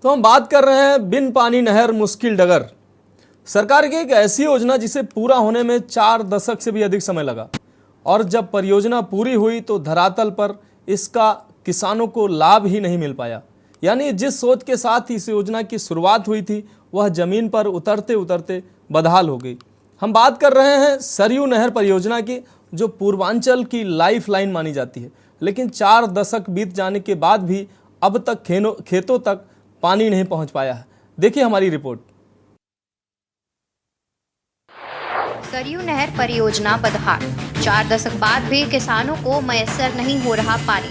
तो हम बात कर रहे हैं बिन पानी नहर मुश्किल डगर। सरकार की एक ऐसी योजना जिसे पूरा होने में 4 दशक से भी अधिक समय लगा और जब परियोजना पूरी हुई तो धरातल पर इसका किसानों को लाभ ही नहीं मिल पाया। यानी जिस सोच के साथ इस योजना की शुरुआत हुई थी वह जमीन पर उतरते उतरते बदहाल हो गई। हम बात कर रहे हैं सरयू नहर परियोजना की, जो पूर्वांचल की लाइफ लाइन मानी जाती है, लेकिन 4 दशक बीत जाने के बाद भी अब तक खेतों तक पानी नहीं पहुंच पाया है। देखिए हमारी रिपोर्ट। सरयू नहर परियोजना बदहाल, 4 दशक बाद भी किसानों को मयस्सर नहीं हो रहा पानी।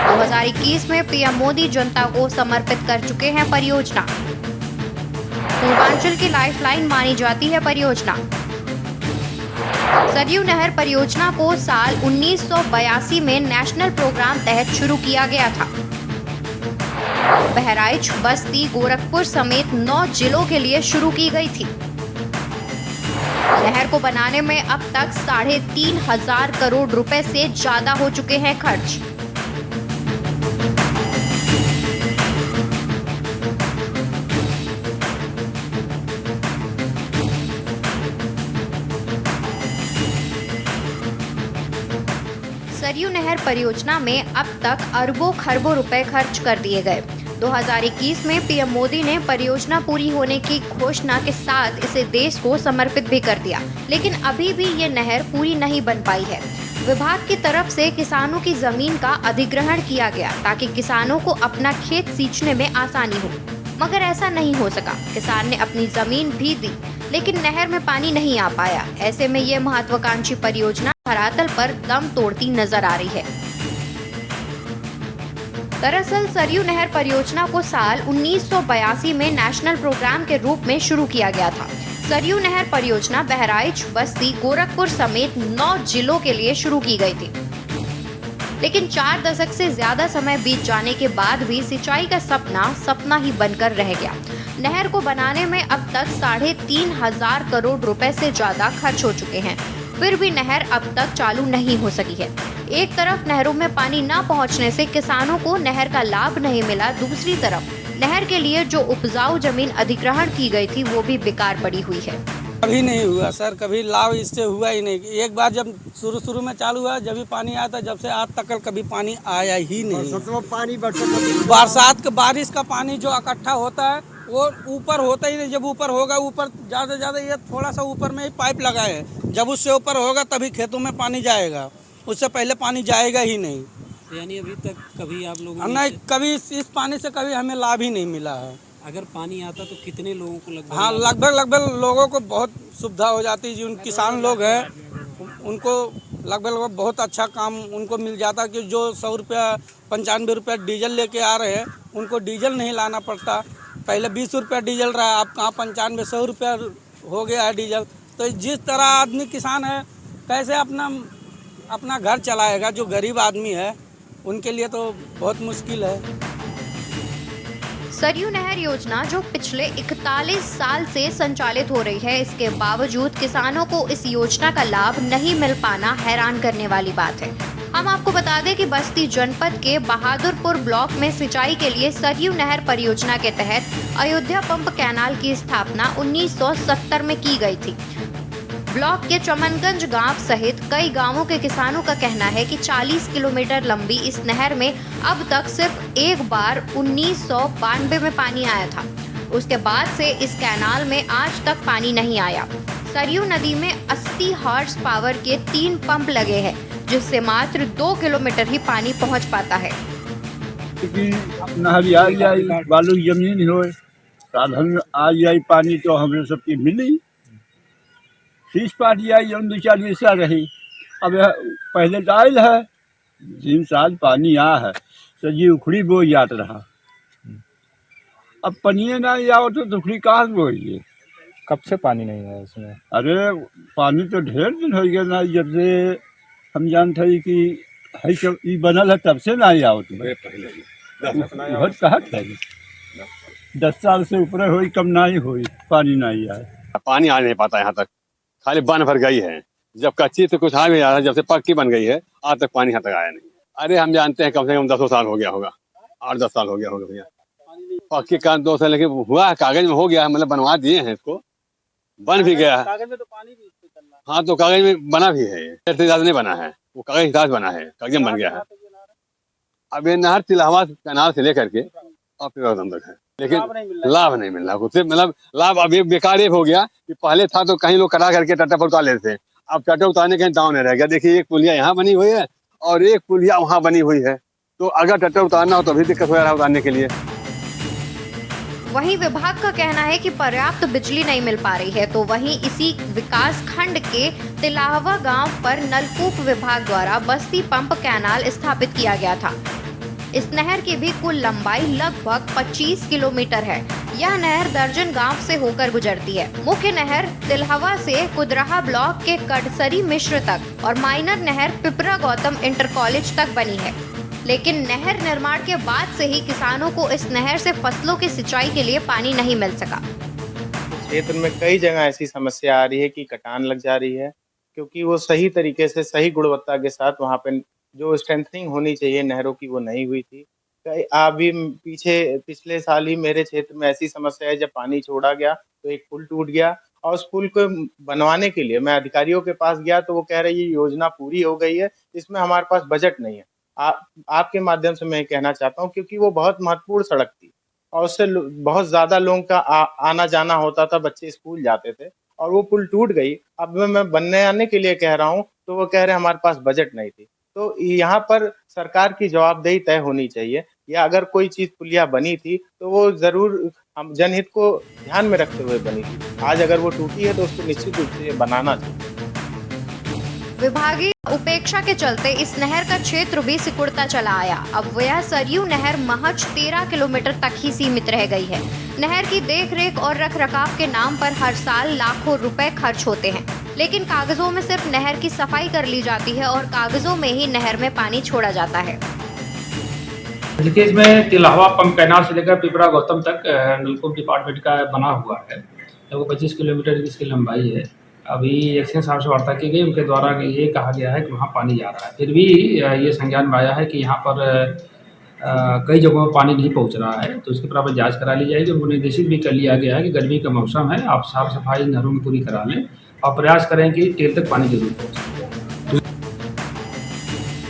2021 में पीएम मोदी जनता को समर्पित कर चुके हैं परियोजना। पूर्वांचल की लाइफलाइन मानी जाती है परियोजना। सरयू नहर परियोजना को साल 1982 में नेशनल प्रोग्राम तहत शुरू किया गया था। बहराइच, बस्ती, गोरखपुर समेत 9 जिलों के लिए शुरू की गई थी। नहर को बनाने में अब तक 3,500 करोड़ रुपए से ज्यादा हो चुके हैं खर्च। सरयू नहर परियोजना में अब तक अरबों खरबों रुपए खर्च कर दिए गए। 2021 में पीएम मोदी ने परियोजना पूरी होने की घोषणा के साथ इसे देश को समर्पित भी कर दिया, लेकिन अभी भी ये नहर पूरी नहीं बन पाई है। विभाग की तरफ से किसानों की जमीन का अधिग्रहण किया गया ताकि किसानों को अपना खेत सींचने में आसानी हो, मगर ऐसा नहीं हो सका। किसान ने अपनी जमीन भी दी, लेकिन नहर में पानी नहीं आ पाया। ऐसे में ये महत्वाकांक्षी परियोजना धरातल पर दम तोड़ती नजर आ रही है। दरअसल सरयू नहर परियोजना को साल 1982 में नेशनल प्रोग्राम के रूप में शुरू किया गया था। सरयू नहर परियोजना बहराइच, बस्ती, गोरखपुर समेत 9 जिलों के लिए शुरू की गई थी, लेकिन 4 दशक से ज्यादा समय बीत जाने के बाद भी सिंचाई का सपना ही बनकर रह गया। नहर को बनाने में अब तक 3,500 करोड़ रुपए से ज्यादा खर्च हो चुके हैं, फिर भी नहर अब तक चालू नहीं हो सकी है। एक तरफ नहरों में पानी न पहुंचने से किसानों को नहर का लाभ नहीं मिला, दूसरी तरफ नहर के लिए जो उपजाऊ जमीन अधिग्रहण की गई थी वो भी बेकार पड़ी हुई है। कभी नहीं हुआ सर, कभी लाभ इससे हुआ ही नहीं। एक बार जब शुरू में चालू हुआ जब भी पानी आया था, जब से आज तक कभी पानी आया ही नहीं। बरसात के बारिश का पानी जो इकट्ठा होता है वो ऊपर होता ही नहीं। जब ऊपर होगा, ऊपर ज़्यादा ज़्यादा ये थोड़ा सा ऊपर में ही पाइप लगाए हैं, जब उससे ऊपर होगा तभी खेतों में पानी जाएगा, उससे पहले पानी जाएगा ही नहीं। यानी अभी तक कभी आप लोगों नहीं, कभी इस पानी से कभी हमें लाभ ही नहीं मिला है। अगर पानी आता तो कितने लोगों को लगभग? हाँ, लगभग लोगों को बहुत सुविधा हो जाती है। जो किसान लोग हैं उनको लगभग बहुत अच्छा काम उनको मिल जाता, कि जो 100 रुपया 95 रुपया डीजल लेके आ रहे हैं उनको डीजल नहीं लाना पड़ता। पहले 20 रुपया डीजल रहा, अब कहाँ 95-100 रुपया हो गया है डीजल। तो जिस तरह आदमी किसान है कैसे अपना घर चलाएगा, जो गरीब आदमी है उनके लिए तो बहुत मुश्किल है। सरयू नहर योजना जो पिछले 41 साल से संचालित हो रही है, इसके बावजूद किसानों को इस योजना का लाभ नहीं मिल पाना हैरान करने वाली बात है। हम आपको बता दें कि बस्ती जनपद के बहादुरपुर ब्लॉक में सिंचाई के लिए सरयू नहर परियोजना के तहत अयोध्या पंप कैनाल की स्थापना 1970 में की गई थी। ब्लॉक के चमनगंज गांव सहित कई गांवों के किसानों का कहना है कि 40 किलोमीटर लंबी इस नहर में अब तक सिर्फ एक बार 1992 में पानी आया था। उसके बाद से इस कैनाल में आज तक पानी नहीं आया। सरयू नदी में 80 हॉर्स पावर के 3 पंप लगे हैं, जिससे मात्र 2 किलोमीटर ही पानी पहुंच पाता है। बालू जमीन हो, साधन आ जाए पानी तो हमें सबकी मिली। शीश पानी आई हम 2-4 मिसा रही। अब पहले डायल है 3 साल पानी आ है तो जी उखड़ी बो जात रहा। अब पनिए नहीं आओ तो उखड़ी कहाँ बोइए। कब से पानी नहीं है इसमें? अरे पानी तो ढेर दिन हो गया ना, जब से हम जानते हैं कि है जब ये बनल है तब से नहीं आओ। बहुत कहत है 10 साल से ऊपर हो कम नहीं हुई, पानी नहीं आए। पानी आ नहीं पाता यहाँ तक, खाली बन भर गई है। जब कच्ची तो कुछ आ भी रहा है, जब से पक्की बन गई है आज तक पानी यहाँ तक आया नहीं। अरे हम जानते हैं कम से कम 10 साल हो गया होगा, 8-10 साल हो गया होगा भैया। पक्के का दोष है, लेकिन हुआ है, कागज में हो गया है, मतलब बनवा दिए हैं इसको, बन भी गया है। कागज में तो पानी भी इस पे चल रहा है। हाँ, तो कागज में बना भी है, ये ज्यादा नहीं बना है, वो कागज के साथ बना है, कागज में बन गया है। अब ये नहर तिलहवा कैनाल से लेकर के और फिर एकदम तक है, लेकिन लाभ नहीं मिल रहा उससे, मतलब लाभ अब ये बेकार ये हो गया कि पहले था तो कहीं लोग करा करके टट्टा पर उतार लेते थे, अब टट्टा उतारने कहीं दाव नहीं रह गया। देखिए, एक पुलिया यहाँ बनी हुई है और एक पुलिया वहाँ बनी हुई है, तो अगर टट्टा उतारना हो तो भी दिक्कत हो रहा है उतारने के लिए। वहीं विभाग का कहना है कि पर्याप्त बिजली नहीं मिल पा रही है, तो वहीं इसी विकास खंड के तिलाहवा गांव पर नलकूप विभाग द्वारा बस्ती पंप कैनाल स्थापित किया गया था। इस नहर की भी कुल लंबाई लगभग 25 किलोमीटर है। यह नहर दर्जन गांव से होकर गुजरती है। मुख्य नहर तिलहवा से कुदराहा ब्लॉक के कड़सरी मिश्र तक और माइनर नहर पिपरा गौतम इंटर कॉलेज तक बनी है। लेकिन नहर निर्माण के बाद से ही किसानों को इस नहर से फसलों की सिंचाई के लिए पानी नहीं मिल सका। क्षेत्र में कई जगह ऐसी समस्या आ रही है कि कटान लग जा रही है, क्योंकि वो सही तरीके से सही गुणवत्ता के साथ वहाँ पे जो स्ट्रेंथनिंग होनी चाहिए नहरों की वो नहीं हुई थी। अभी पिछले साल ही मेरे क्षेत्र में ऐसी समस्या है, जब पानी छोड़ा गया तो एक पुल टूट गया और उस पुल को बनवाने के लिए मैं अधिकारियों के पास गया तो वो कह रहे ये योजना पूरी हो गई है, इसमें हमारे पास बजट नहीं है। आपके माध्यम से मैं कहना चाहता हूँ, क्योंकि वो बहुत महत्वपूर्ण सड़क थी और उससे बहुत ज्यादा लोगों का आना जाना होता था, बच्चे स्कूल जाते थे और वो पुल टूट गई। अब मैं बनने आने के लिए कह रहा हूँ तो वो कह रहे हमारे पास बजट नहीं थी। तो यहाँ पर सरकार की जवाबदेही तय होनी चाहिए, या अगर कोई चीज पुलिया बनी थी तो वो जरूर हम जनहित को ध्यान में रखते हुए बनी थी। आज अगर वो टूटी है तो उसको निश्चित रूप से बनाना चाहिए। विभागीय उपेक्षा के चलते इस नहर का क्षेत्र भी सिकुड़ता चला आया। अब वह सरयू नहर महज 13 किलोमीटर तक ही सीमित रह गई है। नहर की देखरेख और रखरखाव के नाम पर हर साल लाखों रुपए खर्च होते हैं, लेकिन कागजों में सिर्फ नहर की सफाई कर ली जाती है और कागजों में ही नहर में पानी छोड़ा जाता है। देखिए, इसमें तिलहवा पंप कैनाल से लेकर पिपरा गौतम तक नलकूप डिपार्टमेंट का बना हुआ है। वो 25 किलोमीटर की इसकी लंबाई है। अभी एक्शन साहब से वार्ता की गई, उनके द्वारा ये कहा गया है कि वहाँ पानी जा रहा है। फिर भी ये संज्ञान में आया है कि यहाँ पर कई जगहों पर पानी नहीं पहुँच रहा है, तो उसके बराबर जाँच करा ली जाएगी। उनको निर्देशित भी कर लिया गया है कि गर्मी का मौसम है, आप साफ सफाई नहरों में पूरी करा लें और प्रयास करें कि टेल तक पानी जरूर पहुँचे।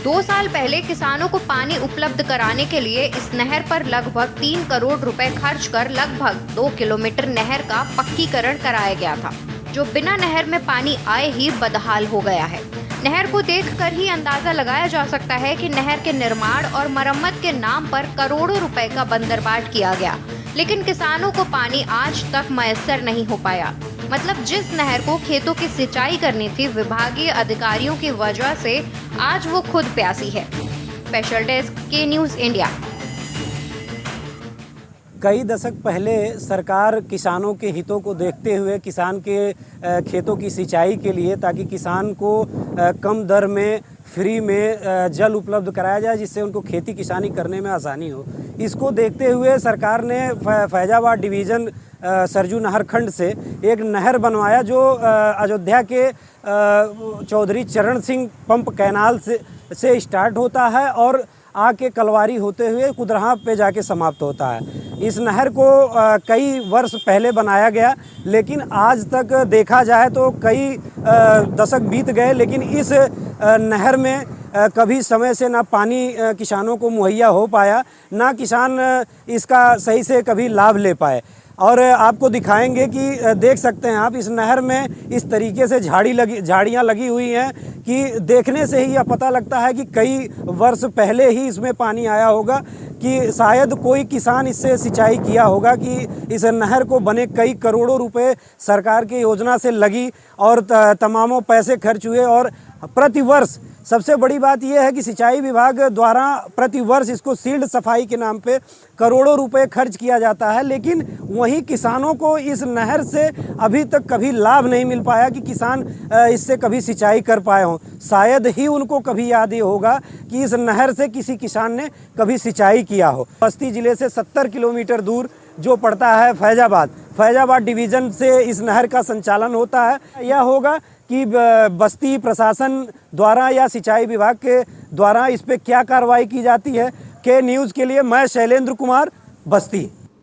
2 साल पहले किसानों को पानी उपलब्ध कराने के लिए इस नहर पर लगभग 3 करोड़ रुपए खर्च कर लगभग 2 किलोमीटर नहर का पक्कीकरण कराया गया था, जो बिना नहर में पानी आए ही बदहाल हो गया है। नहर को देखकर ही अंदाजा लगाया जा सकता है कि नहर के निर्माण और मरम्मत के नाम पर करोड़ों रुपए का बंदरबाट किया गया, लेकिन किसानों को पानी आज तक मयस्सर नहीं हो पाया। मतलब जिस नहर को खेतों की सिंचाई करनी थी, विभागीय अधिकारियों की वजह से आज वो खुद प्यासी है। स्पेशल डेस्क के न्यूज़ इंडिया। कई दशक पहले सरकार किसानों के हितों को देखते हुए किसान के खेतों की सिंचाई के लिए, ताकि किसान को कम दर में फ्री में जल उपलब्ध कराया जाए, जिससे उनको खेती किसानी करने में आसानी हो, इसको देखते हुए सरकार ने फैजाबाद डिवीज़न सरजू नहर खंड से एक नहर बनवाया, जो अयोध्या के चौधरी चरण सिंह पंप कैनाल से स्टार्ट होता है और आके कलवारी होते हुए कुदराहा पे जाके समाप्त होता है। इस नहर को कई वर्ष पहले बनाया गया, लेकिन आज तक देखा जाए तो कई दशक बीत गए, लेकिन इस नहर में कभी समय से ना पानी किसानों को मुहैया हो पाया, ना किसान इसका सही से कभी लाभ ले पाए। और आपको दिखाएंगे कि देख सकते हैं आप, इस नहर में इस तरीके से झाड़ियाँ लगी हुई हैं कि देखने से ही यह पता लगता है कि कई वर्ष पहले ही इसमें पानी आया होगा, कि शायद कोई किसान इससे सिंचाई किया होगा, कि इस नहर को बने कई करोड़ों रुपए सरकार की योजना से लगी और तमामों पैसे खर्च हुए। और प्रतिवर्ष सबसे बड़ी बात यह है कि सिंचाई विभाग द्वारा प्रतिवर्ष इसको सील्ड सफाई के नाम पे करोड़ों रुपए खर्च किया जाता है, लेकिन वहीं किसानों को इस नहर से अभी तक कभी लाभ नहीं मिल पाया कि किसान इससे कभी सिंचाई कर पाए हों। शायद ही उनको कभी याद ये होगा कि इस नहर से किसी किसान ने कभी सिंचाई किया हो। बस्ती ज़िले से 70 किलोमीटर दूर जो पड़ता है फैजाबाद डिवीज़न से इस नहर का संचालन होता है। यह होगा कि बस्ती प्रशासन द्वारा या सिंचाई विभाग के द्वारा इस पे क्या कार्रवाई की जाती है। के न्यूज़ के लिए मैं शैलेंद्र कुमार, बस्ती।